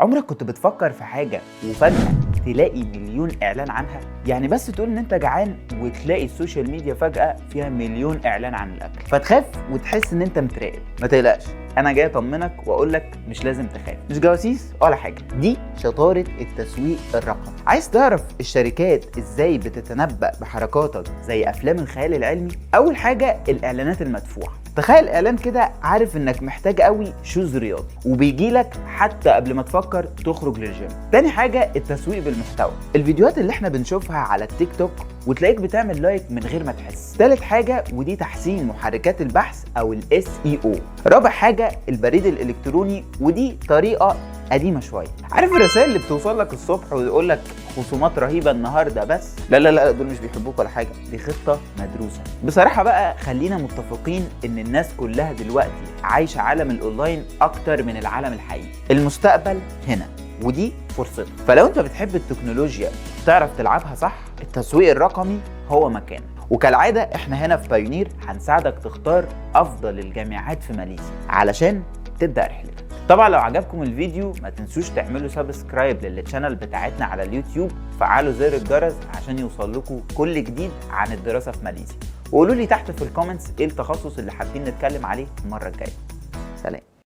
عمرك كنت بتفكر في حاجة وفجأة تلاقي مليون إعلان عنها؟ يعني بس تقول إن أنت جعان وتلاقي السوشيال ميديا فجأة فيها مليون إعلان عن الأكل، فتخاف وتحس إن أنت متراقب. ما تقلقش، أنا جاي أطمنك وأقول لك مش لازم تخاف، مش جواسيس ولا حاجة، دي شطارة التسويق الرقمي. عايز تعرف الشركات إزاي بتتنبأ بحركاتك زي أفلام الخيال العلمي؟ أول حاجة الإعلانات المدفوعة. تخيل اعلان كده عارف انك محتاج قوي شوز رياضي وبيجيلك حتى قبل ما تفكر تخرج للجيم. تاني حاجه التسويق بالمحتوى، الفيديوهات اللي احنا بنشوفها على التيك توك وتلاقيك بتعمل لايك من غير ما تحس. تالت حاجه ودي تحسين محركات البحث او SEO. رابع حاجه البريد الالكتروني، ودي طريقه قديمه شويه. عارف الرسائل اللي بتوصل لك الصبح ويقول لك خصومات رهيبه النهارده بس؟ لا دول مش بيحبوك ولا حاجه، دي خطه مدروسه. بصراحه بقى خلينا متفقين ان الناس كلها دلوقتي عايشه عالم الاونلاين اكتر من العالم الحقيقي. المستقبل هنا ودي فرصتك. فلو انت بتحب التكنولوجيا وتعرف تلعبها صح، التسويق الرقمي هو مكانك. وكالعاده احنا هنا في بايونير هنساعدك تختار افضل الجامعات في ماليزيا علشان تبدا رحلتك. طبعا لو عجبكم الفيديو ما تنسوش تعملوا سبسكرايب للشانل بتاعتنا على اليوتيوب، فعلوا زر الجرس عشان يوصل لكم كل جديد عن الدراسه في ماليزيا. وقولوا لي تحت في الكومنتس ايه التخصص اللي حابين نتكلم عليه المره الجايه.